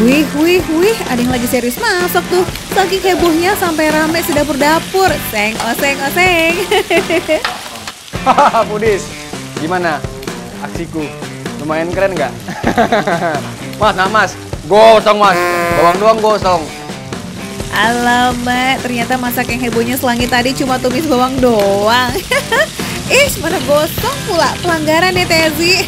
Wih, ada yang lagi serius masak tuh. Saking hebohnya sampai rame sedapur-dapur. Oseng. Hahaha, Pudis, gimana aksiku? Lumayan keren nggak? Mas, gosong mas, bawang doang gosong. Alamak, ternyata masak yang hebohnya selangit tadi cuma tumis bawang doang. Mana gosong pula, pelanggaran ya Tezi.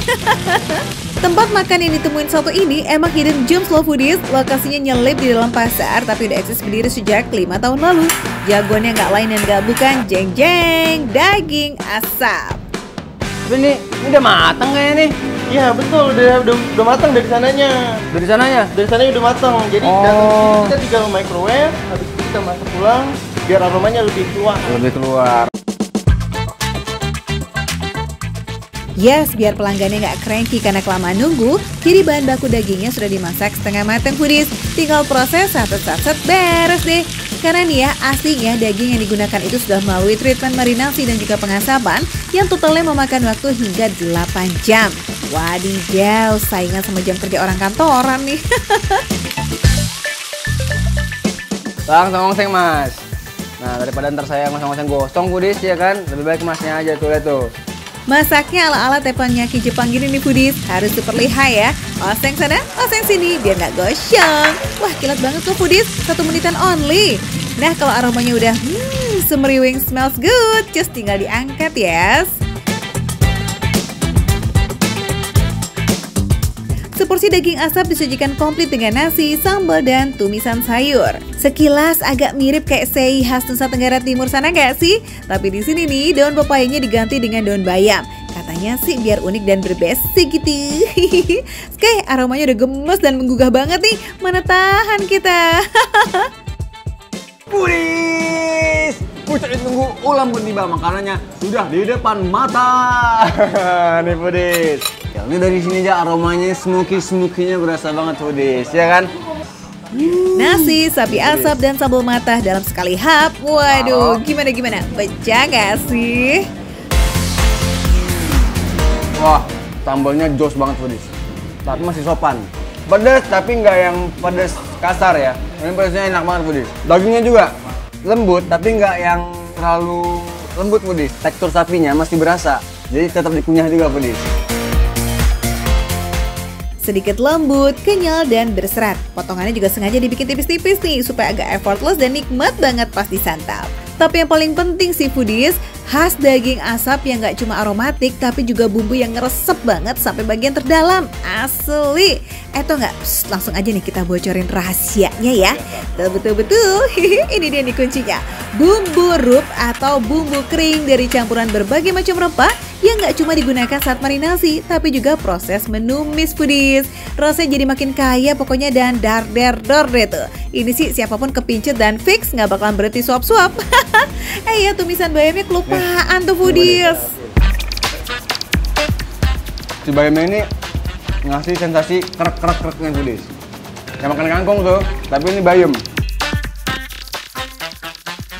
Tempat makan yang ditemuin satu ini emang hidden gems loh foodies. Lokasinya nyelip di dalam pasar tapi udah eksis berdiri sejak 5 tahun lalu. Jagoannya nggak lain dan nggak bukan jeng-jeng daging asap. Tapi ini udah matang kayaknya nih. Iya betul, udah matang dari sananya. Dari sananya? Dari sananya udah matang. Jadi datang sini kita tinggal microwave, habis itu kita masak ulang biar aromanya lebih keluar. Yes, biar pelanggannya nggak cranky karena kelamaan nunggu, jadi bahan baku dagingnya sudah dimasak setengah matang foodies. Tinggal proses saset beres deh. Karena nih ya, aslinya daging yang digunakan itu sudah melalui treatment marinasi dan juga pengasapan yang totalnya memakan waktu hingga 8 jam. Wadidaw, saingan sama jam kerja orang kantoran nih. Bang, ngongseng mas. Nah, daripada ntar saya ngongseng gosong foodies ya kan, lebih baik masnya aja tuh, lihat tuh. Masaknya ala-ala teppanyaki Jepang gini nih foodies, harus super lihai ya. Oseng sana, oseng sini, biar nggak gosong. Wah, kilat banget tuh foodies, 1 menitan only. Nah, kalau aromanya udah semeriwing, smells good, just tinggal diangkat ya. Seporsi daging asap disajikan komplit dengan nasi, sambal, dan tumisan sayur. Sekilas agak mirip kayak sei khas Nusa Tenggara Timur sana nggak sih? Tapi di sini nih daun pepayanya diganti dengan daun bayam. Katanya sih biar unik dan berbesi gitu. Oke, aromanya udah gemes dan menggugah banget nih. Mana tahan kita. Pudis, pucuk tunggu ulam pun tiba, makanannya sudah di depan mata. Nih Pudis. Ya, ini dari sini aja aromanya smoky-nya berasa banget Pudis, ya kan? Nasi, sapi asap, dan sambal matah dalam sekali hap. Waduh, gimana? Pecah gak sih? Wah, sambalnya jos banget Pudis. Tapi masih sopan. Pedas tapi nggak yang pedas kasar ya. Ini pedasnya enak banget Pudis. Dagingnya juga lembut tapi nggak yang terlalu lembut Pudis. Tekstur sapinya masih berasa. Jadi tetap dikunyah juga Pudis. Sedikit lembut, kenyal, dan berserat. Potongannya juga sengaja dibikin tipis-tipis nih supaya agak effortless dan nikmat banget pas disantap. Tapi yang paling penting sih foodies, khas daging asap yang gak cuma aromatik tapi juga bumbu yang ngeresep banget sampai bagian terdalam. Asli. Tuh nggak? Langsung aja nih kita bocorin rahasianya ya. Betul. Ini dia nih kuncinya. Bumbu rup atau bumbu kering dari campuran berbagai macam rempah yang nggak cuma digunakan saat marinasi, tapi juga proses menumis foodies. Rasanya jadi makin kaya pokoknya dan dar deh tuh. Ini sih siapapun kepincut dan fix nggak bakalan berhenti suap-suap. Ya tumisan bayamnya kelupaan tuh foodies. Si bayamnya ini ngasih sensasi krek-kreknya Pudis. Kayak makan kangkung tuh, tapi ini bayam.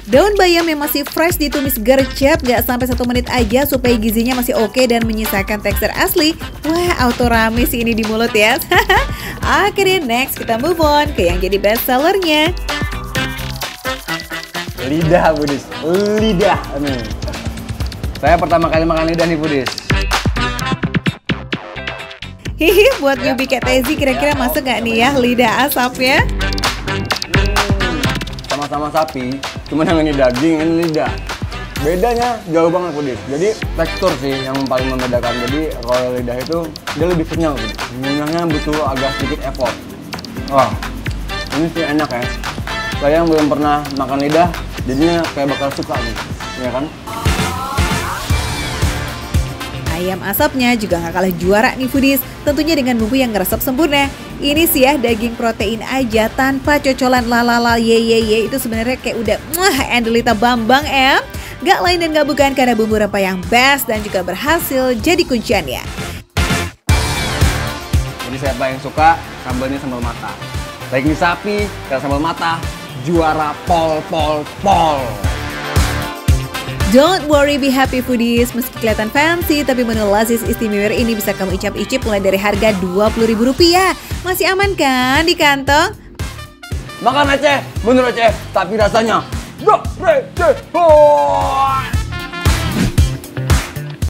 Daun bayam yang masih fresh ditumis gercep gak sampai 1 menit aja supaya gizinya masih oke dan menyisakan tekstur asli. Wah, auto rame sih ini di mulut ya. Oke deh, next kita move on ke yang jadi best sellernya. Lidah Pudis, lidah nih. Saya pertama kali makan lidah nih Pudis. Buat newbie kayak Tezi kira-kira masuk gak nih ya lidah asapnya? Sama-sama sapi, cuman yang ini daging, ini lidah. Bedanya jauh banget Pudis. Jadi tekstur sih yang paling membedakan. Jadi kalau lidah itu dia lebih kenyal Pudis. Ngunyahnya butuh agak sedikit effort. Wah, ini sih enak ya. Saya yang belum pernah makan lidah, jadinya kayak bakal suka nih, ya kan? Ayam asapnya juga gak kalah juara nih foodies, tentunya dengan bumbu yang ngeresep sempurna. Ini sih ya daging protein aja tanpa cocolan lalala ye itu sebenarnya kayak udah Endelita Bambang em. Gak lain dan gak bukan karena bumbu rempah yang best dan juga berhasil jadi kunciannya. Jadi saya paling suka sambalnya sambal mata. Daging sapi, karena sambal mata, juara pol. Don't worry, be happy foodies. Meski kelihatan fancy, tapi menu Lazis istimewa ini bisa kamu icip-icip mulai dari harga Rp20.000. Masih aman kan di kantong? Makan Aceh, menurut Aceh, tapi rasanya gak receh.